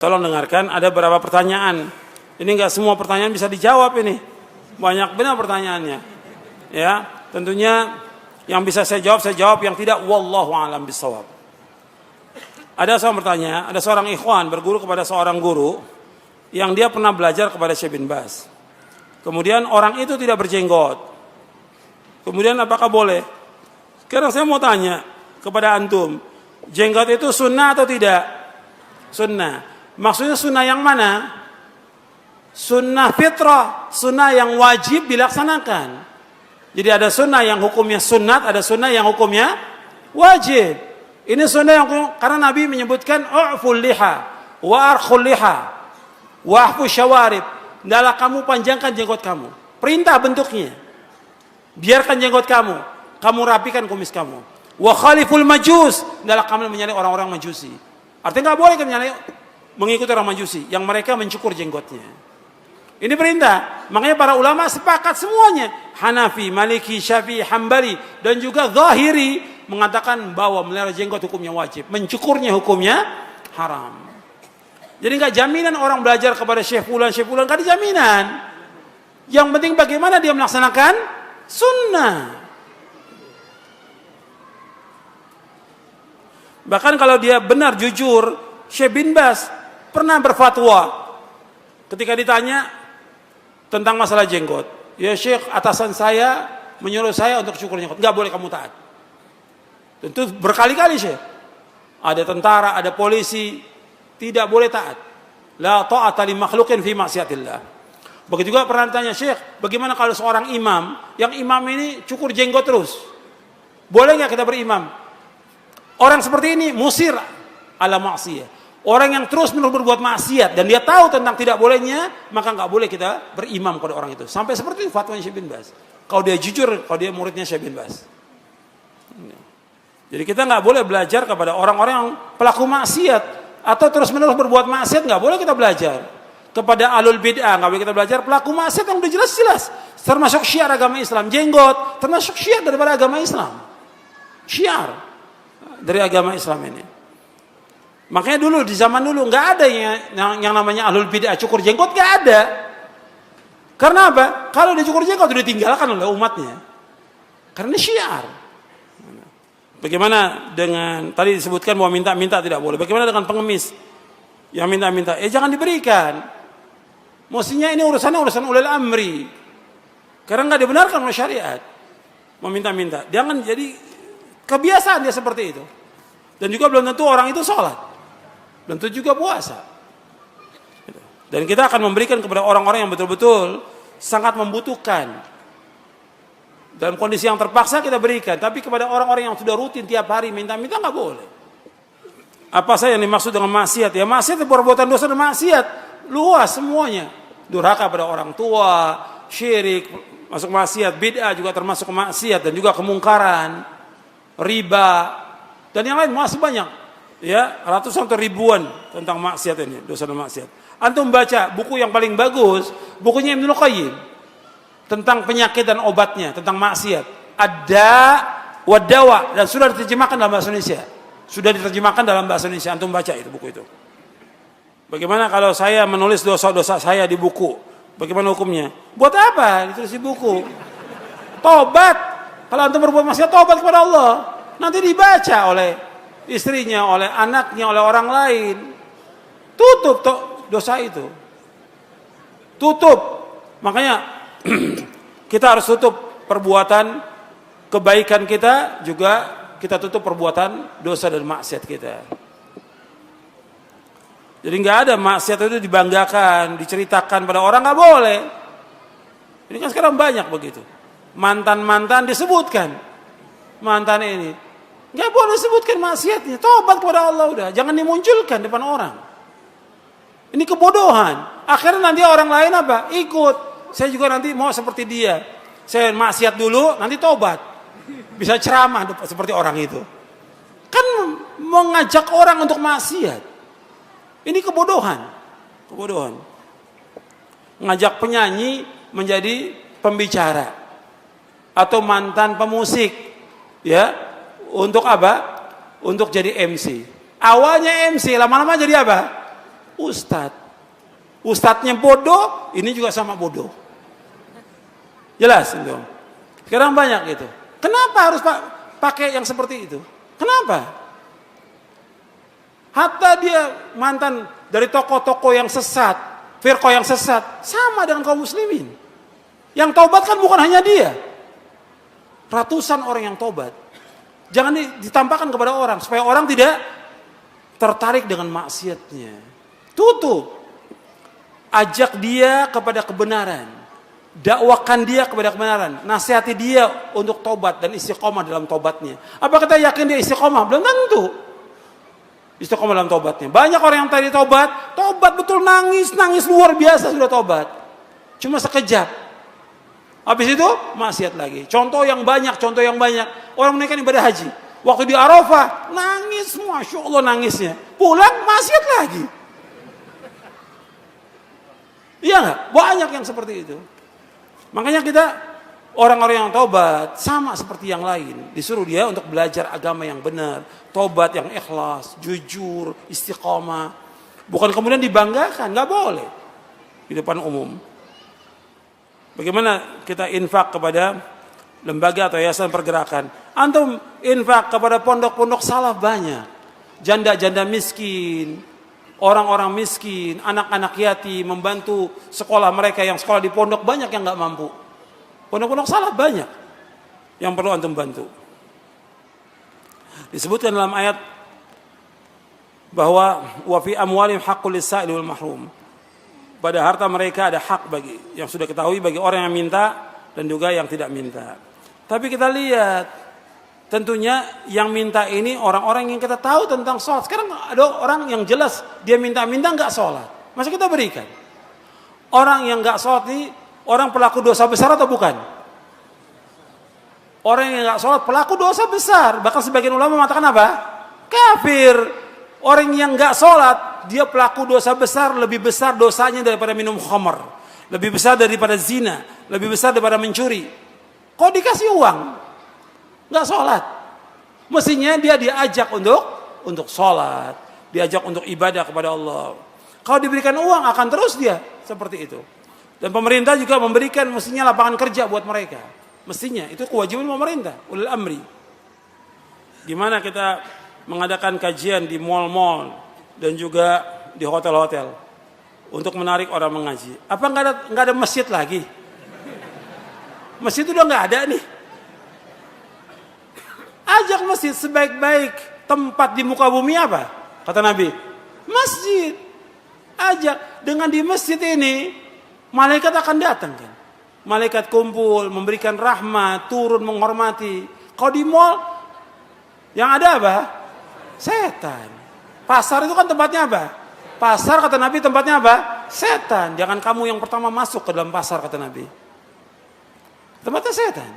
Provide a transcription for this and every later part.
Tolong dengarkan, ada beberapa pertanyaan. Ini enggak semua pertanyaan bisa dijawab ini. Banyak benar pertanyaannya. Ya, tentunya yang bisa saya jawab, yang tidak wallahu a'lam bishawab. Ada seorang bertanya, ada seorang ikhwan berguru kepada seorang guru yang dia pernah belajar kepada Syekh bin Baz. Kemudian orang itu tidak berjenggot. Kemudian apakah boleh? Sekarang saya mau tanya kepada antum, jenggot itu sunnah atau tidak? Sunnah. Maksudnya sunnah yang mana? Sunnah fitrah, sunnah yang wajib dilaksanakan. Jadi ada sunnah yang hukumnya sunnat, ada sunnah yang hukumnya wajib. Ini sunnah yang karena Nabi menyebutkan u'ful liha wa arkhul liha wa ahfu syawarib. Hendaklah kamu panjangkan jenggot kamu. Perintah bentuknya. Biarkan jenggot kamu, kamu rapikan kumis kamu. Wa khaliful majus, hendaklah kamu menyalai orang-orang majusi. Artinya enggak boleh menyalai mengikuti orang majusi yang mereka mencukur jenggotnya. Ini perintah. Makanya para ulama sepakat semuanya. Hanafi, Maliki, Syafi'i, Hambali dan juga Zahiri mengatakan bahwa melihara jenggot hukumnya wajib, mencukurnya hukumnya haram. Jadi enggak jaminan orang belajar kepada Syekh Fulan, enggak ada jaminan. Yang penting bagaimana dia melaksanakan sunnah. Bahkan kalau dia benar jujur, Syekh bin Baz pernah berfatwa ketika ditanya tentang masalah jenggot. Ya Syekh, atasan saya menyuruh saya untuk cukur jenggot. Enggak boleh kamu taat. Tentu berkali-kali Syekh. Ada tentara, ada polisi, tidak boleh taat. La ta'ata li makhluqin fi maksiatillah. Begitu juga pernah tanya Syekh, bagaimana kalau seorang imam, yang imam ini cukur jenggot terus? Boleh enggak kita berimam? Orang seperti ini musir ala maksiyah. Orang yang terus menerus berbuat maksiat dan dia tahu tentang tidak bolehnya, maka enggak boleh kita berimam kepada orang itu. Sampai seperti fatwa Syekh bin Baz. Kalau dia jujur, kalau dia muridnya Syekh bin Baz. Jadi kita enggak boleh belajar kepada orang-orang yang pelaku maksiat atau terus menerus berbuat maksiat, enggak boleh kita belajar. Kepada alul bid'ah enggak boleh kita belajar. Pelaku maksiat yang udah jelas-jelas termasuk syiar agama Islam, jenggot termasuk syiar daripada agama Islam. Syiar dari agama Islam ini. Makanya dulu di zaman dulu nggak ada yang namanya ahlul bid'ah cukur jenggot, nggak ada. Karena apa? Kalau dia cukur jenggot sudah ditinggalkan oleh umatnya. Karena syiar. Bagaimana dengan tadi disebutkan bahwa minta-minta tidak boleh. Bagaimana dengan pengemis yang minta-minta? Jangan diberikan. Mestinya ini urusan ulil amri. Karena nggak dibenarkan oleh syariat. Meminta-minta. Jangan jadi kebiasaan dia seperti itu. Dan juga belum tentu orang itu sholat. Belum tentu juga puasa. Dan kita akan memberikan kepada orang-orang yang betul-betul sangat membutuhkan. Dalam kondisi yang terpaksa kita berikan. Tapi kepada orang-orang yang sudah rutin tiap hari minta-minta nggak boleh. Apa saja yang dimaksud dengan maksiat? Ya maksiat itu perbuatan dosa dan maksiat. Luas semuanya. Durhaka pada orang tua, syirik, masuk maksiat, bid'ah juga termasuk maksiat dan juga kemungkaran, riba dan yang lain masih banyak. Ya, ratusan atau ribuan tentang maksiat ini, dosa dan maksiat. Antum baca buku yang paling bagus, bukunya Ibnu Qayyim tentang penyakit dan obatnya, tentang maksiat. Ada wadawa dan sudah diterjemahkan dalam bahasa Indonesia. Sudah diterjemahkan dalam bahasa Indonesia. Antum baca itu buku itu. Bagaimana kalau saya menulis dosa-dosa saya di buku? Bagaimana hukumnya? Buat apa ditulis di buku? Tobat. Kalau antum berbuat maksiat, tobat kepada Allah. Nanti dibaca oleh istrinya, oleh anaknya, oleh orang lain. Tutup dosa itu. Tutup. Makanya kita harus tutup perbuatan kebaikan kita, juga kita tutup perbuatan dosa dan maksiat kita. Jadi nggak ada maksiat itu dibanggakan, diceritakan pada orang, nggak boleh. Ini kan sekarang banyak begitu. Mantan-mantan disebutkan. Mantan ini nggak boleh sebutkan maksiatnya. Tobat kepada Allah udah, jangan dimunculkan depan orang. Ini kebodohan. Akhirnya nanti orang lain apa? Ikut. Saya juga nanti mau seperti dia. Saya maksiat dulu, nanti tobat. Bisa ceramah seperti orang itu. Kan mengajak orang untuk maksiat. Ini kebodohan. Kebodohan. Ngajak penyanyi menjadi pembicara. Atau mantan pemusik. Ya. Untuk apa? Untuk jadi MC. Awalnya MC, lama-lama jadi apa? Ustadz. Ustadznya bodoh, ini juga sama bodoh. Jelas itu. Sekarang banyak itu. Kenapa harus pakai yang seperti itu? Kenapa? Hatta dia mantan dari tokoh-tokoh yang sesat, firqah yang sesat, sama dengan kaum muslimin. Yang taubat kan bukan hanya dia. Ratusan orang yang taubat. Jangan ditampakkan kepada orang, supaya orang tidak tertarik dengan maksiatnya. Tutup. Ajak dia kepada kebenaran. Dakwakan dia kepada kebenaran. Nasihati dia untuk taubat dan istiqomah dalam taubatnya. Apa kita yakin dia istiqomah? Belum tentu. Istiqomah dalam taubatnya. Banyak orang yang tadi taubat betul nangis luar biasa sudah taubat. Cuma sekejap. Habis itu maksiat lagi. Contoh yang banyak. Orang menaikkan ibadah haji. Waktu di Arafah nangis, Masya Allah nangisnya. Pulang maksiat lagi. Iya nggak? Banyak yang seperti itu. Makanya kita orang-orang yang taubat sama seperti yang lain. Disuruh dia untuk belajar agama yang benar. Taubat yang ikhlas, jujur, istiqomah. Bukan kemudian dibanggakan, nggak boleh. Di depan umum. Bagaimana kita infak kepada lembaga atau yayasan pergerakan? Antum infak kepada pondok-pondok salaf banyak. Janda-janda miskin, orang-orang miskin, anak-anak yatim, membantu sekolah mereka yang sekolah di pondok banyak yang nggak mampu. Pondok-pondok salaf banyak yang perlu antum bantu. Disebutkan dalam ayat bahwa wa fi amwalihim haqqul lis-sa'il wal mahrum. Pada harta mereka ada hak bagi yang sudah ketahui bagi orang yang minta dan juga yang tidak minta. Tapi kita lihat tentunya yang minta ini orang-orang yang kita tahu tentang sholat. Sekarang ada orang yang jelas dia minta-minta nggak sholat. Masa kita berikan? Orang yang nggak sholat ini orang pelaku dosa besar atau bukan? Orang yang nggak sholat pelaku dosa besar. Bahkan sebagian ulama mengatakan apa? Kafir. Orang yang nggak sholat dia pelaku dosa besar, lebih besar dosanya daripada minum khamar, lebih besar daripada zina, lebih besar daripada mencuri. Kok dikasih uang? Nggak sholat. Mestinya dia diajak untuk sholat, diajak untuk ibadah kepada Allah. Kalau diberikan uang akan terus dia seperti itu. Dan pemerintah juga memberikan mestinya lapangan kerja buat mereka. Mestinya itu kewajiban pemerintah, ulil amri. Gimana kita mengadakan kajian di mal-mal dan juga di hotel-hotel untuk menarik orang mengaji? Apa nggak ada masjid lagi? Masjid itu udah nggak ada nih. Ajak masjid, sebaik-baik tempat di muka bumi apa? Kata Nabi, masjid. Ajak, dengan di masjid ini malaikat akan datang kan. Malaikat kumpul, memberikan rahmat, turun menghormati. Kalau di mall yang ada apa? Setan. Pasar itu kan tempatnya apa? Pasar kata Nabi tempatnya apa? Setan. Jangan kamu yang pertama masuk ke dalam pasar kata Nabi. Tempatnya setan.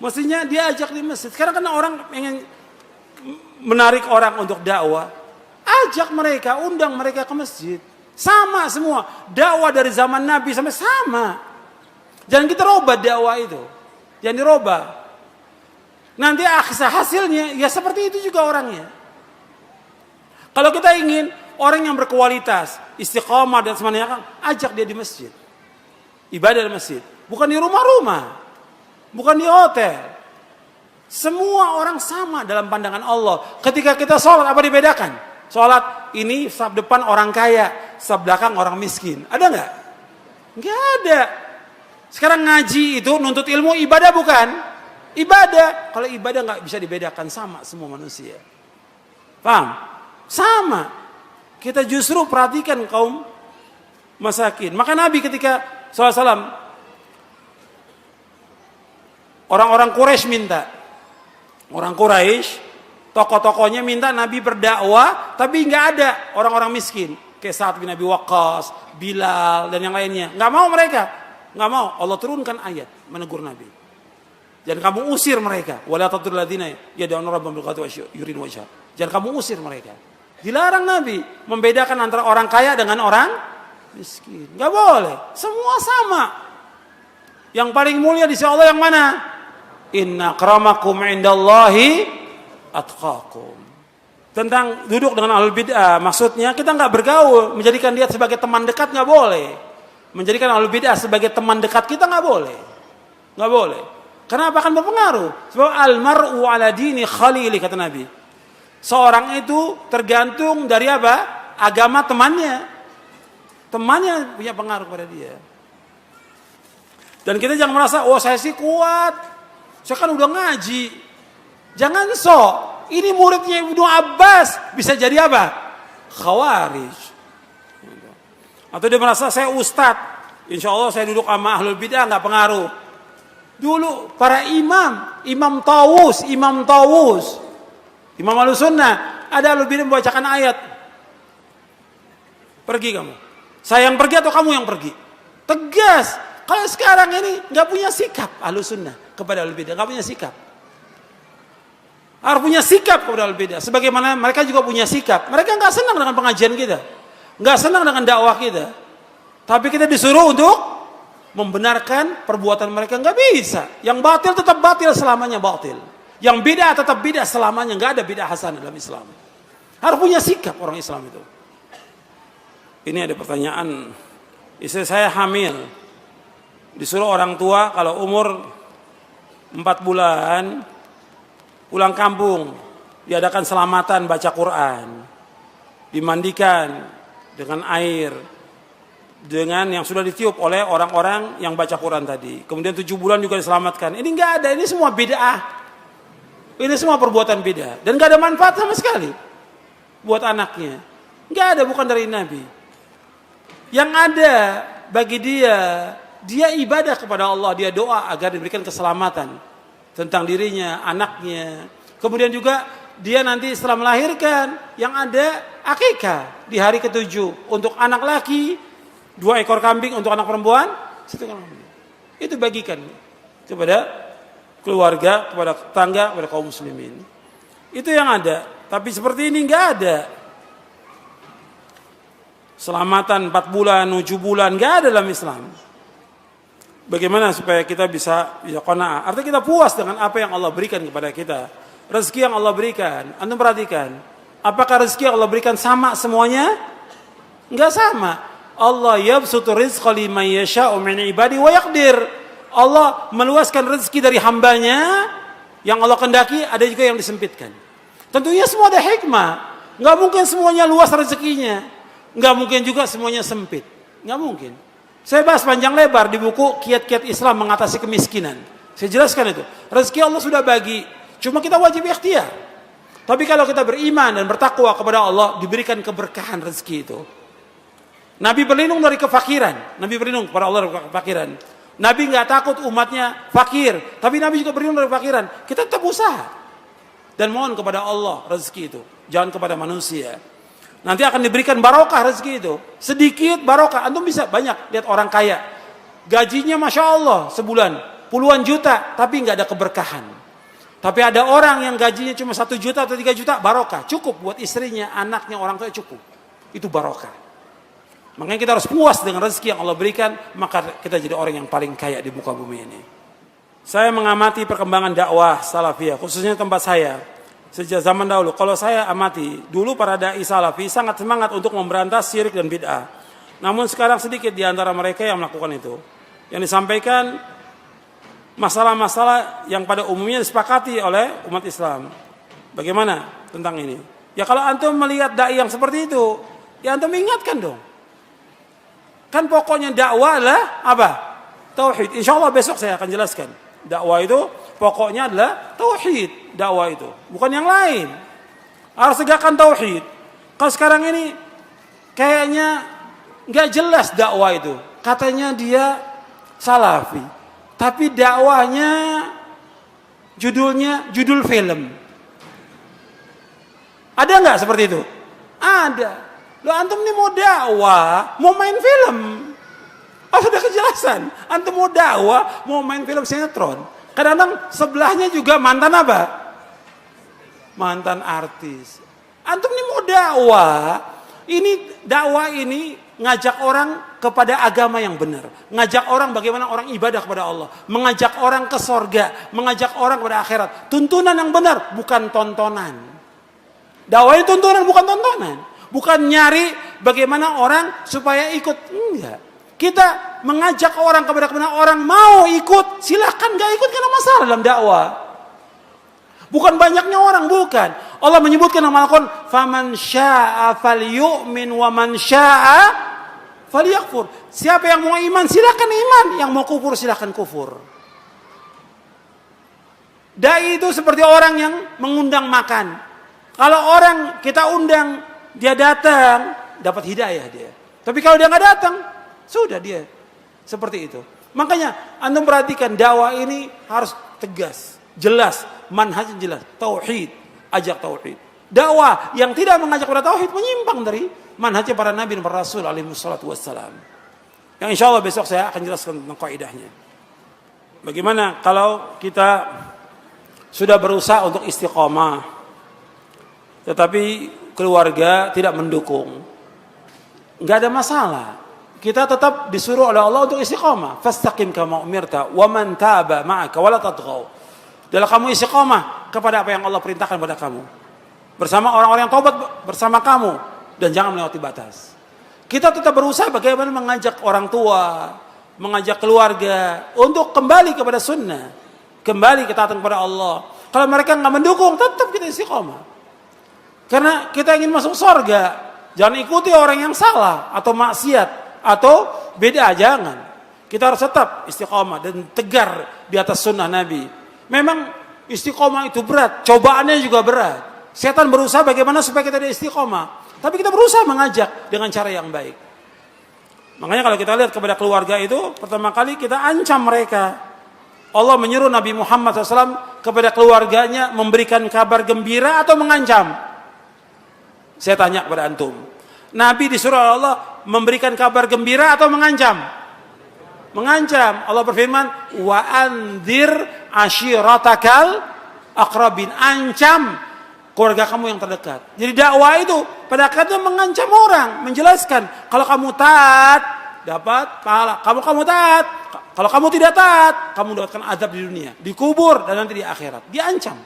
Mestinya dia ajak di masjid. Sekarang kan orang ingin menarik orang untuk dakwah. Ajak mereka, undang mereka ke masjid. Sama semua. Dakwah dari zaman Nabi sampai sama. Jangan kita robah dakwah itu. Jangan dirobah. Nanti hasilnya ya seperti itu juga orangnya. Kalau kita ingin orang yang berkualitas, istiqomah dan semuanya, ajak dia di masjid. Ibadah di masjid. Bukan di rumah-rumah. Bukan di hotel. Semua orang sama dalam pandangan Allah. Ketika kita sholat, apa dibedakan? Sholat ini saf depan orang kaya, saf belakang orang miskin. Ada nggak? Nggak ada. Sekarang ngaji itu nuntut ilmu ibadah bukan? Ibadah. Kalau ibadah nggak bisa dibedakan, sama semua manusia. Paham? Sama. Kita justru perhatikan kaum masakin. Maka Nabi ketika SAW, orang-orang Quraisy minta. Orang Quraisy, tokoh-tokohnya minta Nabi berdakwah, tapi nggak ada orang-orang miskin. Kayak Sa'ad bin Abi Waqqas, Bilal, dan yang lainnya. Nggak mau mereka. Nggak mau. Allah turunkan ayat menegur Nabi. Jangan kamu usir mereka. Wala tatrul ladzina yad'una rabbahum bil ghadati yuridun wajha. Jangan kamu usir mereka. Dilarang Nabi membedakan antara orang kaya dengan orang miskin. Enggak boleh. Semua sama. Yang paling mulia di sisi Allah yang mana? Inna akramakum indallahi atqakum. tentang duduk dengan ahlul bid'ah, maksudnya kita nggak bergaul, menjadikan dia sebagai teman dekat nggak boleh. Menjadikan ahlul bid'ah sebagai teman dekat kita nggak boleh. Nggak boleh. Kenapa? Akan berpengaruh. Sebab al-mar'u ala dini khalili, kata Nabi. Seorang itu tergantung dari apa? Agama temannya. Temannya punya pengaruh pada dia. Dan kita jangan merasa, oh saya sih kuat. Saya kan udah ngaji. Jangan sok. Ini muridnya Ibnu Abbas. Bisa jadi apa? Khawarij. Atau dia merasa saya ustadz. Insya Allah saya duduk sama ahlul bid'ah nggak pengaruh. Dulu para Imam Tawus, Imam Ahlus Sunnah, ada ahlul bid'ah membacakan ayat. Pergi kamu. Saya yang pergi atau kamu yang pergi? Tegas. Kalau sekarang ini nggak punya sikap Ahlus Sunnah kepada ahlul bid'ah, nggak punya sikap. Harus punya sikap kepada ahlul bid'ah. Sebagaimana mereka juga punya sikap. Mereka nggak senang dengan pengajian kita, nggak senang dengan dakwah kita. Tapi kita disuruh untuk membenarkan perbuatan mereka, nggak bisa. Yang batil tetap batil selamanya batil. Yang bid'ah tetap bid'ah selamanya, nggak ada bid'ah hasanah dalam Islam. Harus punya sikap orang Islam itu. Ini ada pertanyaan, istri saya hamil, disuruh orang tua kalau umur 4 bulan pulang kampung, diadakan selamatan baca Quran, dimandikan dengan air, dengan yang sudah ditiup oleh orang-orang yang baca Quran tadi. Kemudian 7 bulan juga diselamatkan. Ini nggak ada, ini semua bid'ah. Ini semua perbuatan bid'ah dan nggak ada manfaat sama sekali buat anaknya. Nggak ada, bukan dari Nabi. Yang ada bagi dia ibadah kepada Allah, dia doa agar diberikan keselamatan tentang dirinya, anaknya. Kemudian juga dia nanti setelah melahirkan, yang ada akikah di hari ke-7 untuk anak laki, 2 ekor kambing untuk anak perempuan, 1 ekor kambing. Itu bagikan kepada keluarga, kepada tetangga, kepada kaum muslimin. Itu yang ada. Tapi seperti ini nggak ada. Selamatan 4 bulan, 7 bulan, nggak ada dalam Islam. Bagaimana supaya kita bisa qanaah? Artinya kita puas dengan apa yang Allah berikan kepada kita. Rezeki yang Allah berikan. Antum perhatikan. Apakah rezeki yang Allah berikan sama semuanya? Nggak sama. Allah yabsutu rizqa liman yasha'u min ibadi wa yaqdir. Allah meluaskan rezeki dari hambanya yang Allah kendaki, ada juga yang disempitkan. Tentunya semua ada hikmah. Nggak mungkin semuanya luas rezekinya. Nggak mungkin juga semuanya sempit. Nggak mungkin. Saya bahas panjang lebar di buku Kiat-Kiat Islam Mengatasi Kemiskinan. Saya jelaskan itu. Rezeki Allah sudah bagi. Cuma kita wajib ikhtiar. Tapi kalau kita beriman dan bertakwa kepada Allah, diberikan keberkahan rezeki itu. Nabi berlindung dari kefakiran. Nabi berlindung kepada Allah dari kefakiran. Nabi nggak takut umatnya fakir. Tapi Nabi juga berlindung dari kefakiran. Kita tetap usaha. Dan mohon kepada Allah rezeki itu. Jangan kepada manusia. Nanti akan diberikan barokah rezeki itu. Sedikit barokah. Antum bisa banyak lihat orang kaya. Gajinya Masya Allah sebulan. Puluhan juta. Tapi nggak ada keberkahan. Tapi ada orang yang gajinya cuma 1 juta atau 3 juta. Barokah. Cukup buat istrinya, anaknya, orang tua cukup. Itu barokah. Makanya kita harus puas dengan rezeki yang Allah berikan. Maka kita jadi orang yang paling kaya di muka bumi ini. Saya mengamati perkembangan dakwah salafiyah. Khususnya tempat saya. Sejak zaman dahulu, kalau saya amati, dulu para da'i salafi sangat semangat untuk memberantas syirik dan bid'ah. Namun sekarang sedikit di antara mereka yang melakukan itu. Yang disampaikan masalah-masalah yang pada umumnya disepakati oleh umat Islam. Bagaimana tentang ini? Ya kalau antum melihat da'i yang seperti itu, ya antum ingatkan dong. Kan pokoknya dakwah adalah apa? Tauhid. Insya Allah besok saya akan jelaskan. Dakwah itu pokoknya adalah tauhid. Dakwah itu bukan yang lain. Harus tegakkan tauhid. Kalau sekarang ini kayaknya nggak jelas dakwah itu. Katanya dia salafi, tapi dakwahnya judul film. Ada nggak seperti itu? Ada. Lo antum ini mau dakwah, mau main film? Oh, sudah kejelasan. Antum mau dakwah, mau main film sinetron. Kadang-kadang sebelahnya juga mantan apa? Mantan artis. Antum ini mau dakwah. Ini dakwah ini ngajak orang kepada agama yang benar. Ngajak orang bagaimana orang ibadah kepada Allah. Mengajak orang ke sorga. Mengajak orang kepada akhirat. Tuntunan yang benar, bukan tontonan. Dakwah itu tuntunan, bukan tontonan. Bukan nyari bagaimana orang supaya ikut. Enggak. Kita mengajak orang kepada orang mau ikut, silakan, gak ikut karena masalah dalam dakwah. Bukan banyaknya orang, bukan. Allah menyebutkan dalam Al-Quran, "Faman syaa'a falyu'min wa man syaa'a falyakfur." Siapa yang mau iman silakan iman, yang mau kufur silakan kufur. Dai itu seperti orang yang mengundang makan. Kalau orang kita undang, dia datang, dapat hidayah dia. Tapi kalau dia nggak datang, sudah dia seperti itu. Makanya antum perhatikan dakwah ini harus tegas, jelas, manhaj jelas, tauhid, ajak tauhid. Dakwah yang tidak mengajak pada tauhid menyimpang dari manhajnya para nabi dan para rasul alaihi wassalatu wassalam. Yang insya Allah besok saya akan jelaskan tentang kaidahnya. Bagaimana kalau kita sudah berusaha untuk istiqomah, tetapi keluarga tidak mendukung, nggak ada masalah. Kita tetap disuruh oleh Allah untuk istiqomah. Fastaqim kama umirta wa man taba ma'aka wa la tatghaw. Dalam kamu istiqomah kepada apa yang Allah perintahkan pada kamu. Bersama orang-orang yang taubat bersama kamu dan jangan melewati batas. Kita tetap berusaha bagaimana mengajak orang tua, mengajak keluarga untuk kembali kepada sunnah, kembali ketaatan kepada Allah. Kalau mereka nggak mendukung, tetap kita istiqomah. Karena kita ingin masuk surga. Jangan ikuti orang yang salah atau maksiat atau beda, jangan. Kita harus tetap istiqomah dan tegar di atas sunnah Nabi. Memang istiqomah itu berat, cobaannya juga berat. Setan berusaha bagaimana supaya kita istiqomah. Tapi kita berusaha mengajak dengan cara yang baik. Makanya kalau kita lihat kepada keluarga itu, pertama kali kita ancam mereka. Allah menyuruh Nabi Muhammad SAW kepada keluarganya memberikan kabar gembira atau mengancam. Saya tanya kepada antum. Nabi disuruh Allah memberikan kabar gembira atau mengancam? Mengancam. Allah berfirman, wa anzir ashiratakal aqrabin. Ancam keluarga kamu yang terdekat. Jadi dakwah itu pada akhirnya mengancam orang, menjelaskan kalau kamu taat dapat pahala. Kamu taat, kalau kamu tidak taat, kamu dapatkan azab di dunia, dikubur dan nanti di akhirat. Diancam.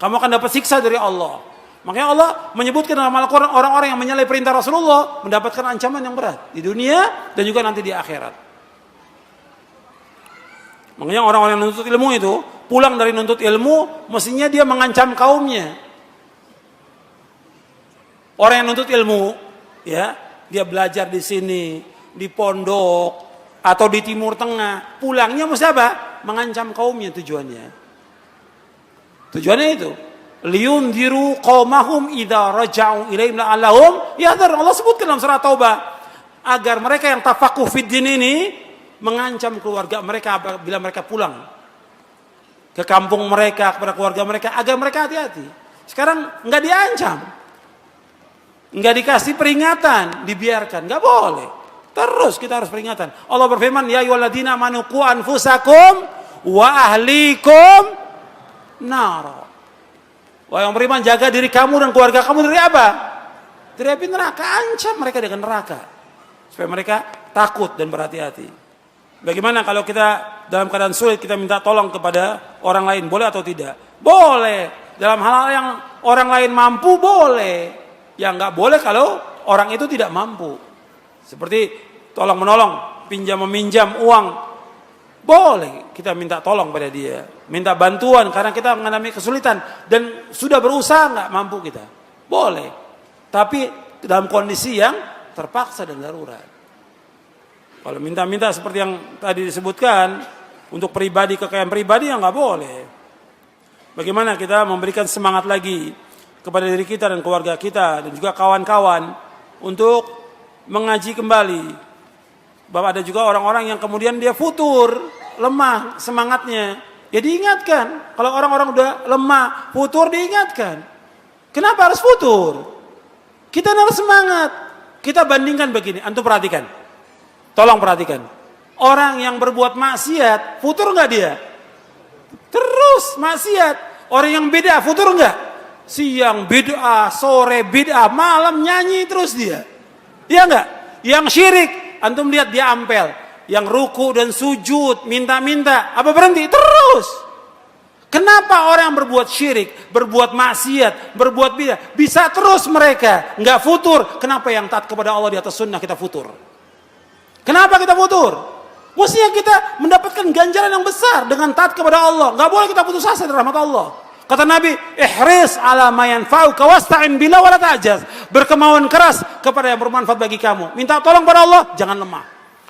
Kamu akan dapat siksa dari Allah. Makanya Allah menyebutkan dalam Al-Quran orang-orang yang menyalahi perintah Rasulullah mendapatkan ancaman yang berat di dunia dan juga nanti di akhirat. Makanya orang-orang yang menuntut ilmu itu pulang dari nuntut ilmu mestinya dia mengancam kaumnya. Orang yang nuntut ilmu, ya, dia belajar di sini, di pondok atau di Timur Tengah, pulangnya mesti apa? Mengancam kaumnya tujuannya. Tujuannya itu liyundiru qaumahum idza raja'u ilaihim la'allahum yahdhar. Allah sebutkan dalam surah Taubah agar mereka yang tafaquh fid din ini mengancam keluarga mereka bila mereka pulang ke kampung mereka, kepada keluarga mereka, agar mereka hati-hati. Sekarang nggak diancam, nggak dikasih peringatan, dibiarkan, nggak boleh. Terus kita harus peringatan. Allah berfirman, ya ayyuhalladzina amanu qu anfusakum wa ahlikum nar. Wahai yang beriman, jaga diri kamu dan keluarga kamu dari apa? Dari api neraka. Ancam mereka dengan neraka supaya mereka takut dan berhati-hati. Bagaimana kalau kita dalam keadaan sulit kita minta tolong kepada orang lain, boleh atau tidak? Boleh. Dalam hal yang orang lain mampu boleh. Yang nggak boleh kalau orang itu tidak mampu. Seperti tolong menolong, pinjam meminjam uang, boleh kita minta tolong pada dia, minta bantuan karena kita mengalami kesulitan dan sudah berusaha nggak mampu kita, boleh. Tapi dalam kondisi yang terpaksa dan darurat. Kalau minta-minta seperti yang tadi disebutkan untuk pribadi, kekayaan pribadi, yang nggak boleh. Bagaimana kita memberikan semangat lagi kepada diri kita dan keluarga kita dan juga kawan-kawan untuk mengaji kembali. Bahwa ada juga orang-orang yang kemudian dia futur, lemah semangatnya. Ya diingatkan. Kalau orang-orang udah lemah, futur, diingatkan. Kenapa harus futur? Kita harus semangat. Kita bandingkan begini, antum perhatikan. Tolong perhatikan. Orang yang berbuat maksiat, futur enggak dia? Terus maksiat. Orang yang bid'ah, futur enggak? Siang bid'ah, sore bid'ah, malam nyanyi terus dia. Iya enggak? Yang syirik, antum lihat dia ampel. Yang ruku dan sujud, minta-minta, apa berhenti? Terus. Kenapa orang yang berbuat syirik, berbuat maksiat, berbuat bidah, bisa terus mereka, nggak futur? Kenapa yang taat kepada Allah di atas sunnah kita futur? Kenapa kita futur? Mestinya kita mendapatkan ganjaran yang besar dengan taat kepada Allah. Nggak boleh kita putus asa dari rahmat Allah. Kata Nabi, ihris ala ma yanfa'uka wasta'in billah wala ta'jaz. Berkemauan keras kepada yang bermanfaat bagi kamu. Minta tolong pada Allah, jangan lemah.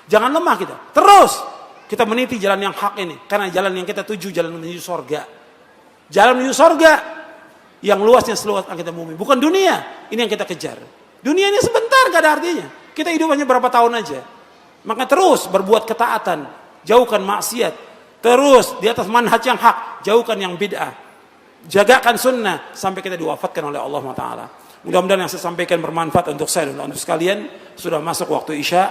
Jangan lemah kita. Terus kita meniti jalan yang hak ini. Karena jalan yang kita tuju, jalan menuju sorga. Jalan menuju sorga yang luasnya seluas langit dan bumi. Bukan dunia. Ini yang kita kejar. Dunia ini sebentar, gak ada artinya. Kita hidup hanya berapa tahun aja. Maka terus berbuat ketaatan. Jauhkan maksiat. Terus di atas manhaj yang hak. Jauhkan yang bid'ah. Jagakan sunnah sampai kita diwafatkan oleh Allah Ta'ala. Mudah-mudahan yang saya sampaikan bermanfaat untuk saya dan untuk sekalian. Sudah masuk waktu Isya.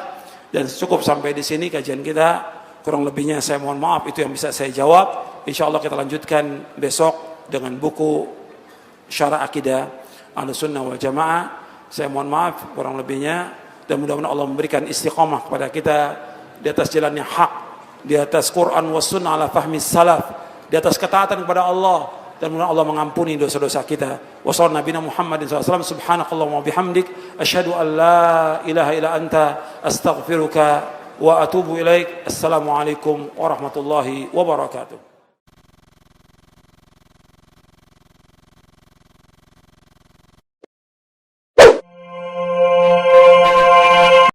Dan cukup sampai di sini kajian kita. Kurang lebihnya saya mohon maaf, itu yang bisa saya jawab. Insya Allah kita lanjutkan besok dengan buku Syarah Akidah Ahlussunnah wal Jamaah. Saya mohon maaf kurang lebihnya, dan mudah-mudahan Allah memberikan istiqamah kepada kita di atas jalan yang hak, di atas Quran was sunnah ala fahmi salaf, di atas ketaatan kepada Allah, dan mudah-mudahan Allah mengampuni dosa-dosa kita. Wa sallallahu nabiyana Muhammadin sallallahu alaihi wasallam, subhanakallahumma wa bihamdik, asyhadu an la ilaha illa anta, astaghfiruka wa atubu ilaik. Assalamualaikum warahmatullahi wabarakatuh.